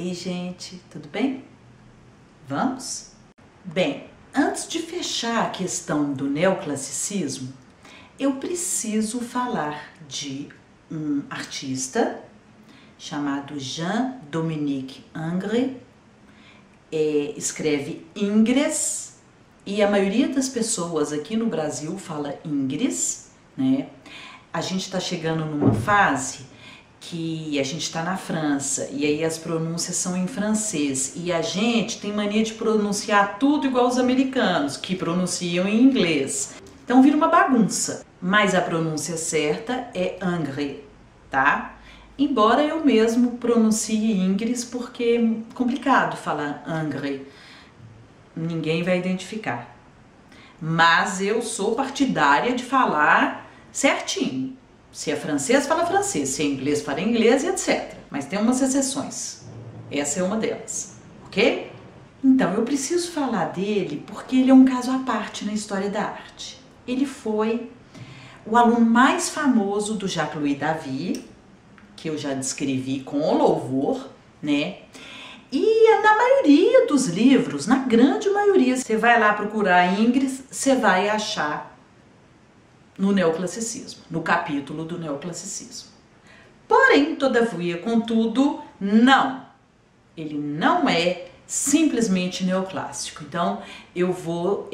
aí, gente, tudo bem? Vamos? Bem, antes de fechar a questão do neoclassicismo, eu preciso falar de um artista chamado Jean-Dominique Ingres. Escreve Ingres e a maioria das pessoas aqui no Brasil fala Ingres, né? A gente está chegando numa fase que a gente está na França e aí as pronúncias são em francês e a gente tem mania de pronunciar tudo igual os americanos, que pronunciam em inglês. Então vira uma bagunça, mas a pronúncia certa é Ingres, tá? Embora eu mesmo pronuncie Ingres porque é complicado falar Ingres, ninguém vai identificar. Mas eu sou partidária de falar certinho. Se é francês, fala francês, se é inglês, fala inglês e etc. Mas tem umas exceções. Essa é uma delas, ok? Então, eu preciso falar dele porque ele é um caso à parte na história da arte. Ele foi o aluno mais famoso do Jacques-Louis David, que eu já descrevi com louvor, né? E na maioria dos livros, na grande maioria, você vai lá procurar Ingres, você vai achar no neoclassicismo, no capítulo do neoclassicismo. Porém, todavia, contudo, não. Ele não é simplesmente neoclássico. Então, eu vou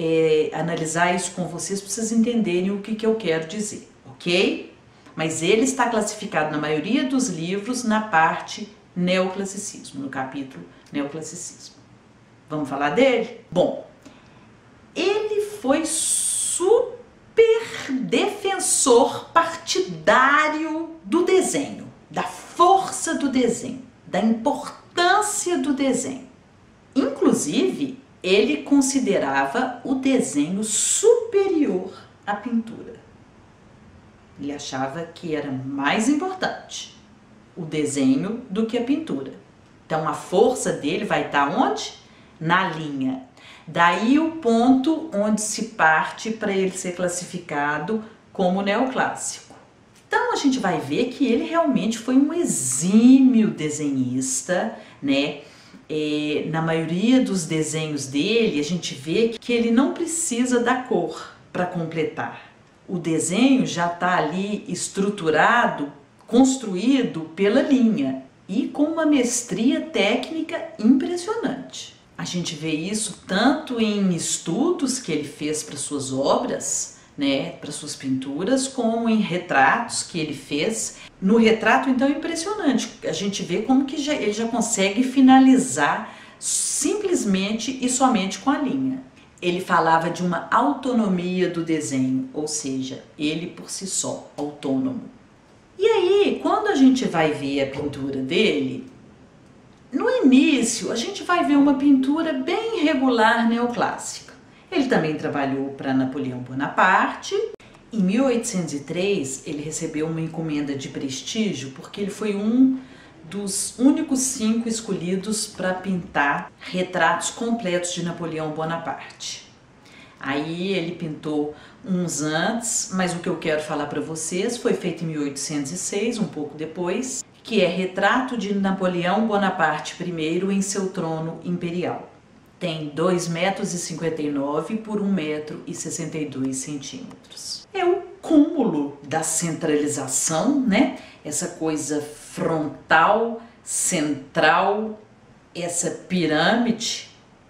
analisar isso com vocês para vocês entenderem o que eu quero dizer, ok? Mas ele está classificado na maioria dos livros na parte neoclassicismo, no capítulo neoclassicismo. Vamos falar dele? Bom, ele foi super defensor partidário do desenho, da força do desenho, da importância do desenho. Inclusive, ele considerava o desenho superior à pintura. Ele achava que era mais importante o desenho do que a pintura. Então a força dele vai estar onde? Na linha. Daí o ponto onde se parte para ele ser classificado como neoclássico. Então a gente vai ver que ele realmente foi um exímio desenhista, né? Na maioria dos desenhos dele a gente vê que ele não precisa da cor para completar. O desenho já está ali estruturado, construído pela linha e com uma mestria técnica impressionante. A gente vê isso tanto em estudos que ele fez para suas obras, né, para suas pinturas, como em retratos que ele fez. No retrato, então, é impressionante. A gente vê como que ele já consegue finalizar simplesmente e somente com a linha. Ele falava de uma autonomia do desenho, ou seja, ele por si só, autônomo. E aí, quando a gente vai ver a pintura dele, no início a gente vai ver uma pintura bem regular neoclássica. Ele também trabalhou para Napoleão Bonaparte. Em 1803 ele recebeu uma encomenda de prestígio porque ele foi um dos únicos 5 escolhidos para pintar retratos completos de Napoleão Bonaparte. Aí ele pintou uns antes, mas o que eu quero falar para vocês foi feito em 1806, um pouco depois, que é Retrato de Napoleão Bonaparte I em seu trono imperial. Tem 2,59 m por 1,62 m. É o cúmulo da centralização, né? Essa coisa frontal, central, essa pirâmide,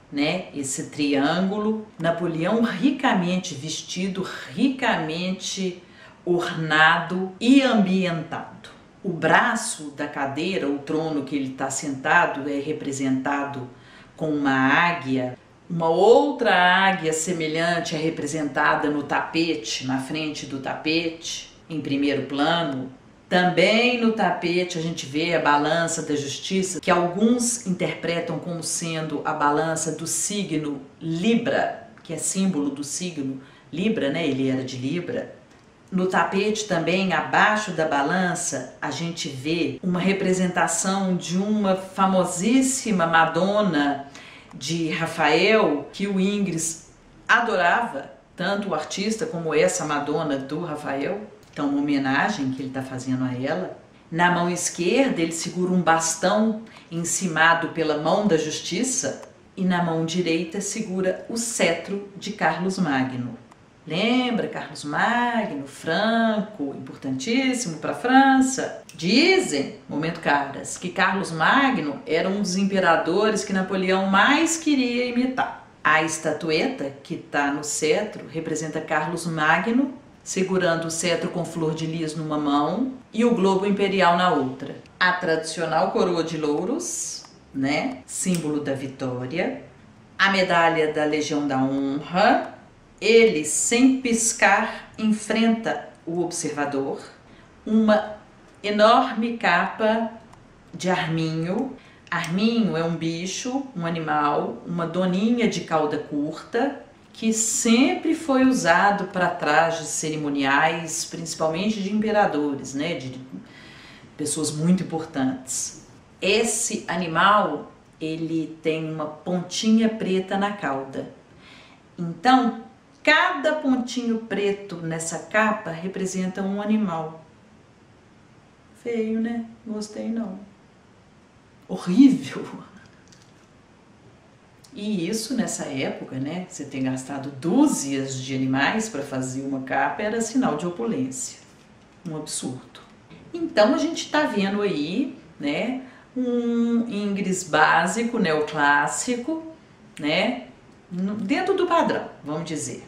né? Esse triângulo. Napoleão ricamente vestido, ricamente ornado e ambientado. O braço da cadeira, o trono que ele está sentado, é representado com uma águia. Uma outra águia semelhante é representada no tapete, na frente do tapete, em primeiro plano. Também no tapete a gente vê a balança da justiça, que alguns interpretam como sendo a balança do signo Libra, que é símbolo do signo Libra, né? Ele era de Libra. No tapete também, abaixo da balança, a gente vê uma representação de uma famosíssima Madonna de Rafael, que o Ingres adorava, tanto o artista como essa Madonna do Rafael. Então, uma homenagem que ele está fazendo a ela. Na mão esquerda ele segura um bastão encimado pela mão da justiça e na mão direita segura o cetro de Carlos Magno. Lembra Carlos Magno, Franco, importantíssimo para a França? Dizem, momento caras, que Carlos Magno era um dos imperadores que Napoleão mais queria imitar. A estatueta que está no cetro representa Carlos Magno segurando o cetro com flor de lis numa mão e o globo imperial na outra. A tradicional coroa de louros, né, símbolo da vitória, a medalha da Legião da Honra. Ele, sem piscar, enfrenta o observador, uma enorme capa de arminho. Arminho é um bicho, um animal, uma doninha de cauda curta, que sempre foi usado para trajes cerimoniais, principalmente de imperadores, né, de pessoas muito importantes. Esse animal, ele tem uma pontinha preta na cauda. Então, cada pontinho preto nessa capa representa um animal. Feio, né? Gostei não. Horrível. E isso nessa época, né? Você ter gastado dúzias de animais para fazer uma capa era sinal de opulência. Um absurdo. Então a gente está vendo aí, né? Um Ingres básico, neoclássico, né? Dentro do padrão, vamos dizer.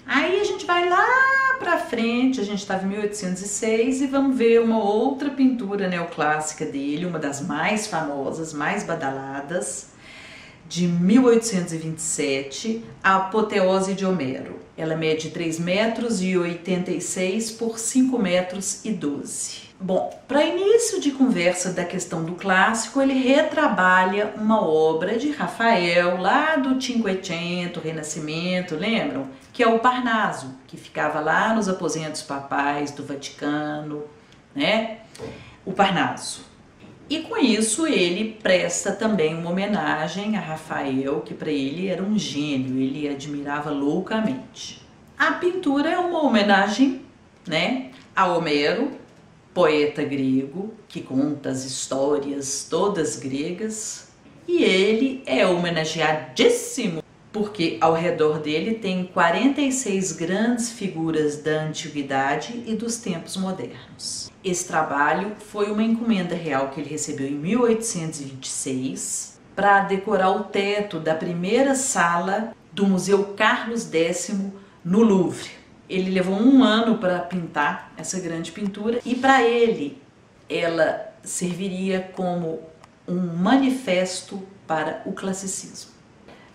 Aí a gente vai lá pra frente, a gente estava em 1806 e vamos ver uma outra pintura neoclássica dele, uma das mais famosas, mais badaladas, de 1827, a Apoteose de Homero. Ela mede 3,86 metros por 5,12 metros. Bom, para início de conversa da questão do clássico, ele retrabalha uma obra de Rafael, lá do Cinquecento, Renascimento, lembram? Que é o Parnaso, que ficava lá nos aposentos papais do Vaticano, né? O Parnaso. E com isso ele presta também uma homenagem a Rafael, que para ele era um gênio, ele admirava loucamente. A pintura é uma homenagem, né, a Homero, poeta grego, que conta as histórias todas gregas, e ele é homenageadíssimo, porque ao redor dele tem 46 grandes figuras da antiguidade e dos tempos modernos. Esse trabalho foi uma encomenda real que ele recebeu em 1826 para decorar o teto da primeira sala do Museu Carlos X no Louvre. Ele levou um ano para pintar essa grande pintura e para ele ela serviria como um manifesto para o classicismo.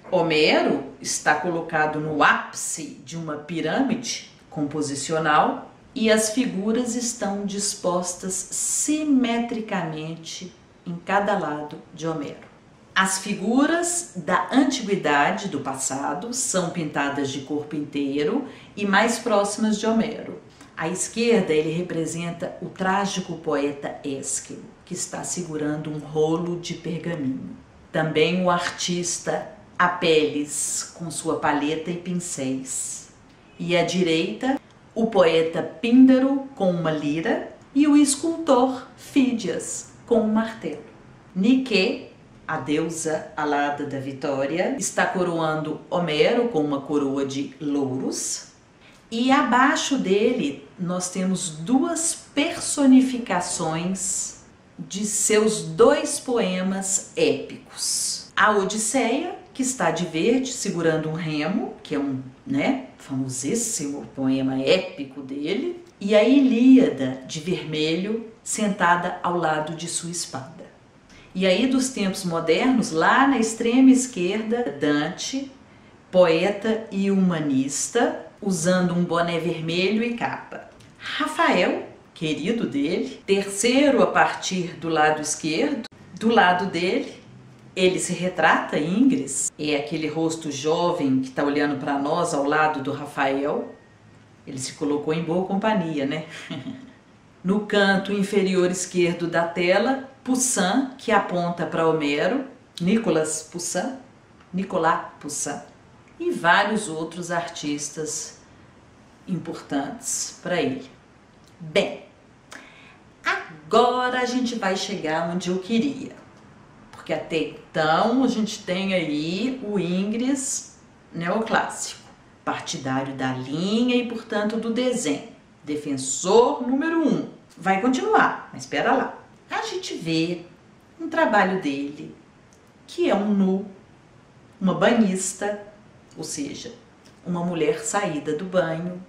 Homero está colocado no ápice de uma pirâmide composicional e as figuras estão dispostas simetricamente em cada lado de Homero. As figuras da antiguidade, do passado, são pintadas de corpo inteiro e mais próximas de Homero. À esquerda, ele representa o trágico poeta Ésquilo, que está segurando um rolo de pergaminho. Também o artista Apelles, com sua paleta e pincéis. E à direita, o poeta Píndaro, com uma lira, e o escultor Fídias, com um martelo. Nike, a deusa alada da vitória, está coroando Homero com uma coroa de louros. E abaixo dele nós temos duas personificações de seus dois poemas épicos. A Odisseia, que está de verde segurando um remo, que é um, né, famosíssimo poema épico dele, e a Ilíada, de vermelho, sentada ao lado de sua espada. E aí, dos tempos modernos, lá na extrema esquerda, Dante, poeta e humanista, usando um boné vermelho e capa. Rafael, querido dele, terceiro a partir do lado esquerdo, do lado dele, ele se retrata, Ingres, é aquele rosto jovem que está olhando para nós ao lado do Rafael. Ele se colocou em boa companhia, né? No canto inferior esquerdo da tela, Poussin, que aponta para Homero, Nicolas Poussin, e vários outros artistas importantes para ele. Bem, agora a gente vai chegar onde eu queria. Porque até então a gente tem aí o Ingres neoclássico, partidário da linha e, portanto, do desenho. Defensor número 1. Vai continuar, mas espera lá. A gente vê um trabalho dele, que é um nu, uma banhista, ou seja, uma mulher saída do banho,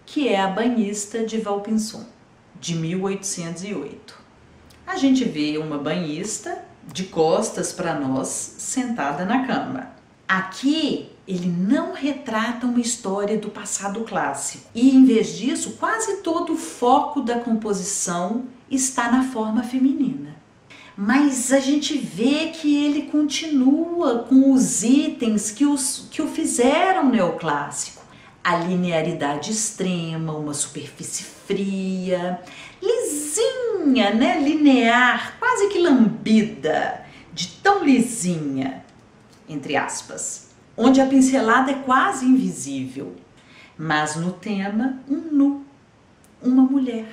que é a banhista de Vaupenson, de 1808. A gente vê uma banhista de costas para nós, sentada na cama. Aqui ele não retrata uma história do passado clássico e, em vez disso, quase todo o foco da composição está na forma feminina. Mas a gente vê que ele continua com os itens que o fizeram neoclássico. A linearidade extrema, uma superfície fria, lisinha, né? Linear, quase que lambida, de tão lisinha, entre aspas, onde a pincelada é quase invisível, mas no tema um nu, uma mulher,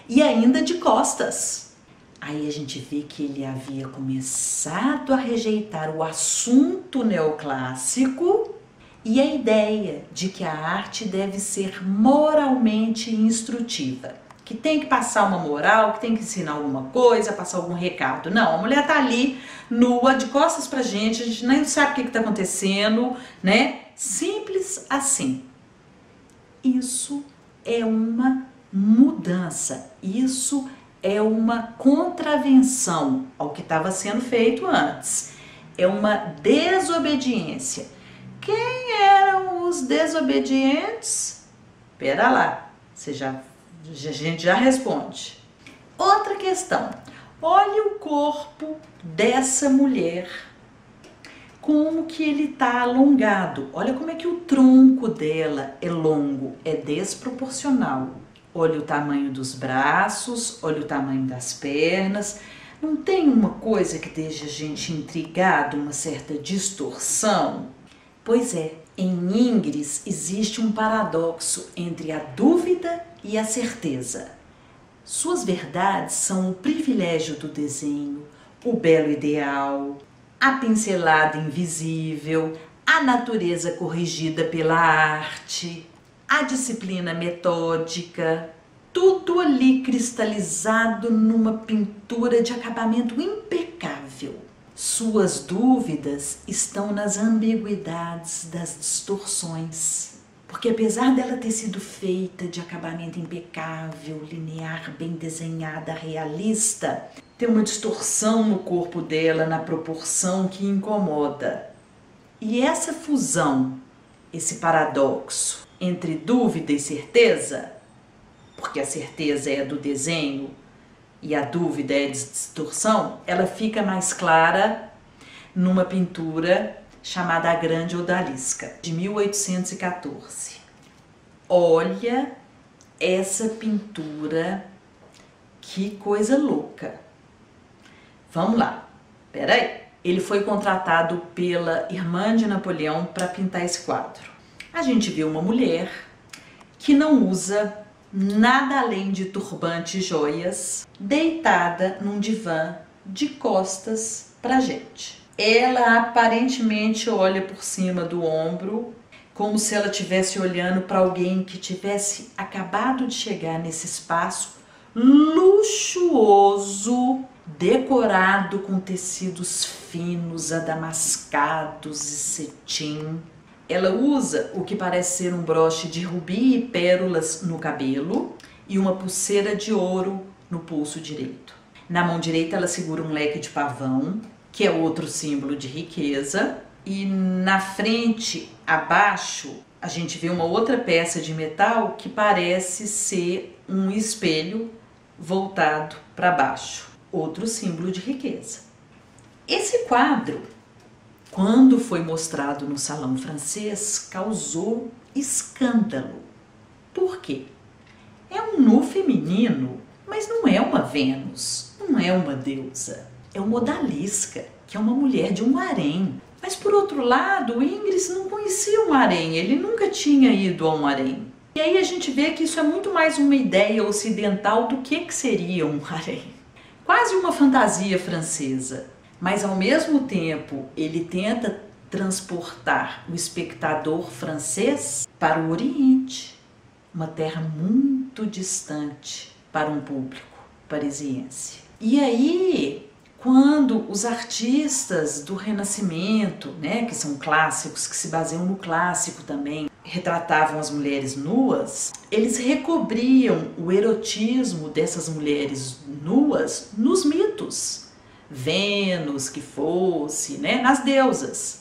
e ainda de costas. Aí a gente vê que ele havia começado a rejeitar o assunto neoclássico e a ideia de que a arte deve ser moralmente instrutiva, que tem que passar uma moral, que tem que ensinar alguma coisa, passar algum recado. Não, a mulher tá ali nua, de costas pra gente, a gente nem sabe o que tá acontecendo, né? Simples assim. Isso é uma mudança, isso é uma contravenção ao que estava sendo feito antes. É uma desobediência. Quem eram os desobedientes? Pera lá, a gente já responde. Outra questão. Olha o corpo dessa mulher, como que ele está alongado. Olha como é que o tronco dela é longo, é desproporcional. Olha o tamanho dos braços, olha o tamanho das pernas. Não tem uma coisa que deixa a gente intrigado, uma certa distorção? Pois é, em Ingres existe um paradoxo entre a dúvida e a certeza. Suas verdades são o privilégio do desenho, o belo ideal, a pincelada invisível, a natureza corrigida pela arte, a disciplina metódica, tudo ali cristalizado numa pintura de acabamento impecável. Suas dúvidas estão nas ambiguidades das distorções, porque apesar dela ter sido feita de acabamento impecável, linear, bem desenhada, realista, tem uma distorção no corpo dela, na proporção que incomoda. E essa fusão, esse paradoxo entre dúvida e certeza, porque a certeza é do desenho e a dúvida é de distorção, ela fica mais clara numa pintura chamada A Grande Odalisca, de 1814. Olha essa pintura, que coisa louca. Vamos lá, peraí. Ele foi contratado pela irmã de Napoleão para pintar esse quadro. A gente vê uma mulher que não usa nada além de turbante e joias, deitada num divã de costas pra gente. Ela aparentemente olha por cima do ombro, como se ela estivesse olhando para alguém que tivesse acabado de chegar nesse espaço luxuoso, decorado com tecidos finos, adamascados e cetim. Ela usa o que parece ser um broche de rubi e pérolas no cabelo e uma pulseira de ouro no pulso direito. Na mão direita ela segura um leque de pavão, que é outro símbolo de riqueza, e na frente, abaixo, a gente vê uma outra peça de metal que parece ser um espelho voltado para baixo, outro símbolo de riqueza. Esse quadro, quando foi mostrado no Salão Francês, causou escândalo. Por quê? É um nu feminino, mas não é uma Vênus, não é uma deusa. É uma odalisca, que é uma mulher de um harém. Mas por outro lado, o Ingres não conhecia um harém, ele nunca tinha ido a um harém. E aí a gente vê que isso é muito mais uma ideia ocidental do que seria um harém. Quase uma fantasia francesa, mas ao mesmo tempo ele tenta transportar o espectador francês para o Oriente, uma terra muito distante para um público parisiense. E aí, quando os artistas do Renascimento, né, que são clássicos, que se baseiam no clássico também, retratavam as mulheres nuas, eles recobriam o erotismo dessas mulheres nuas nos mitos. Vênus que fosse, né, nas deusas.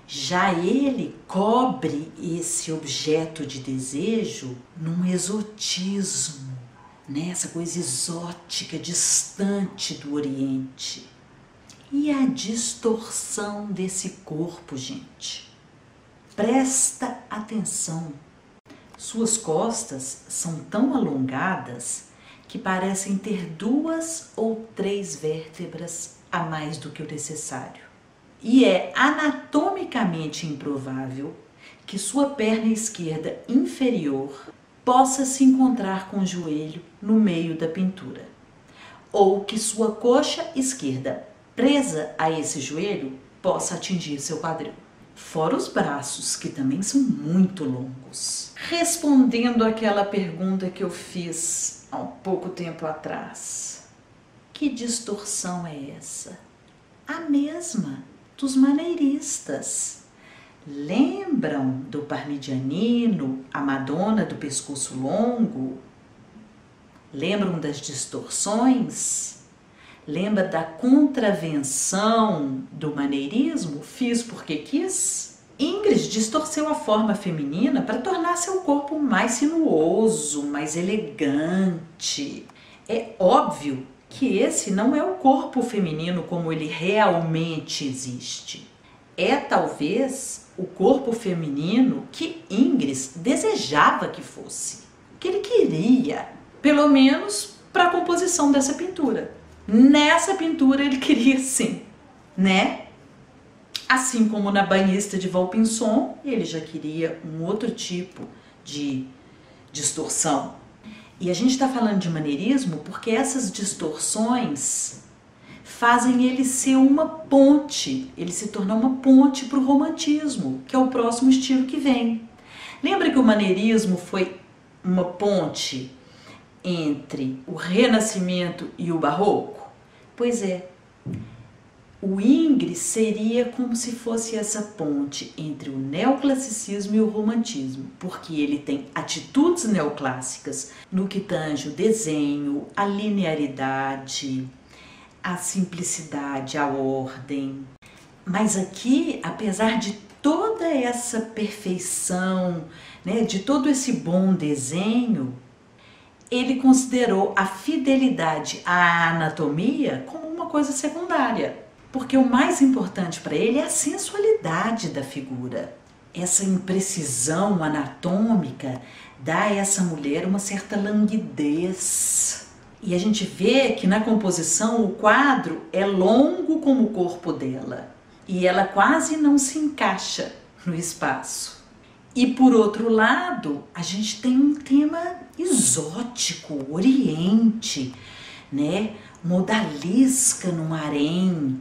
Já ele cobre esse objeto de desejo num exotismo, né, essa coisa exótica, distante do Oriente. E a distorção desse corpo, gente. Presta atenção. Suas costas são tão alongadas que parecem ter 2 ou 3 vértebras a mais do que o necessário. E é anatomicamente improvável que sua perna esquerda inferior possa se encontrar com o joelho no meio da pintura, ou que sua coxa esquerda, presa a esse joelho, possa atingir seu quadril. Fora os braços, que também são muito longos. Respondendo àquela pergunta que eu fiz há um pouco tempo atrás, que distorção é essa? A mesma dos maneiristas. Lembram do Parmigianino, a Madonna do pescoço longo? Lembram das distorções? Lembra da contravenção do maneirismo? Fiz porque quis? Ingrid distorceu a forma feminina para tornar seu corpo mais sinuoso, mais elegante. É óbvio que esse não é o corpo feminino como ele realmente existe. É talvez o corpo feminino que Ingrid desejava que fosse, que ele queria, pelo menos para a composição dessa pintura. Nessa pintura ele queria sim, né? Assim como na Banhista de Vaupenson, ele já queria um outro tipo de distorção. E a gente está falando de maneirismo porque essas distorções fazem ele ser uma ponte, ele se tornar uma ponte para o romantismo, que é o próximo estilo que vem. Lembra que o maneirismo foi uma ponte entre o Renascimento e o Barroco? Pois é, o Ingres seria como se fosse essa ponte entre o neoclassicismo e o romantismo, porque ele tem atitudes neoclássicas no que tange o desenho, a linearidade, a simplicidade, a ordem. Mas aqui, apesar de toda essa perfeição, né, de todo esse bom desenho, ele considerou a fidelidade à anatomia como uma coisa secundária, porque o mais importante para ele é a sensualidade da figura. Essa imprecisão anatômica dá a essa mulher uma certa languidez. E a gente vê que na composição o quadro é longo como o corpo dela e ela quase não se encaixa no espaço. E por outro lado, a gente tem um tema exótico, oriente, né? Uma odalisca num harém.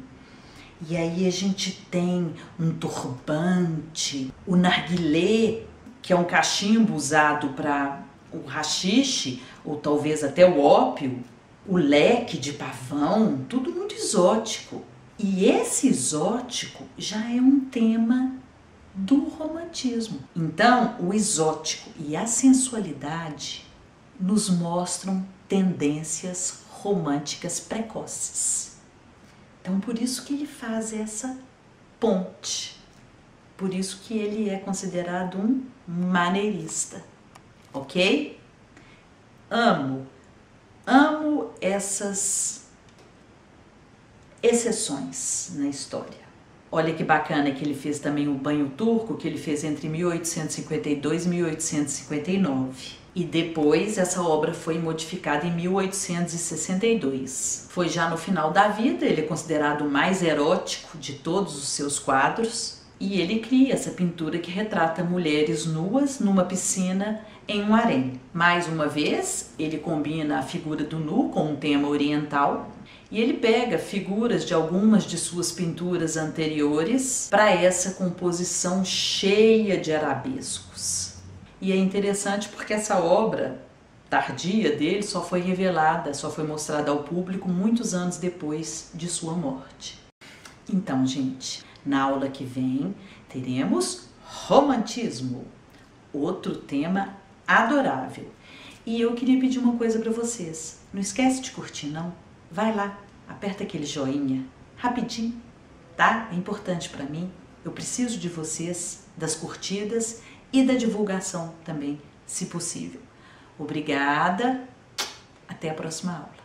E aí a gente tem um turbante, o narguilé, que é um cachimbo usado para o haxixe, ou talvez até o ópio, o leque de pavão, tudo muito exótico. E esse exótico já é um tema do romantismo. Então, o exótico e a sensualidade nos mostram tendências românticas precoces. Então, por isso que ele faz essa ponte. Por isso que ele é considerado um maneirista. Ok? Amo essas exceções na história. Olha que bacana que ele fez também o Banho Turco, que ele fez entre 1852 e 1859. E depois essa obra foi modificada em 1862. Foi já no final da vida, ele é considerado o mais erótico de todos os seus quadros. E ele cria essa pintura que retrata mulheres nuas numa piscina em um harém. Mais uma vez, ele combina a figura do nu com um tema oriental e ele pega figuras de algumas de suas pinturas anteriores para essa composição cheia de arabescos. E é interessante porque essa obra tardia dele só foi revelada, só foi mostrada ao público muitos anos depois de sua morte. Então, gente, na aula que vem teremos romantismo, outro tema adorável. E eu queria pedir uma coisa para vocês. Não esquece de curtir, não? Vai lá, aperta aquele joinha, rapidinho, tá? É importante para mim. Eu preciso de vocês, das curtidas e da divulgação também, se possível. Obrigada, até a próxima aula.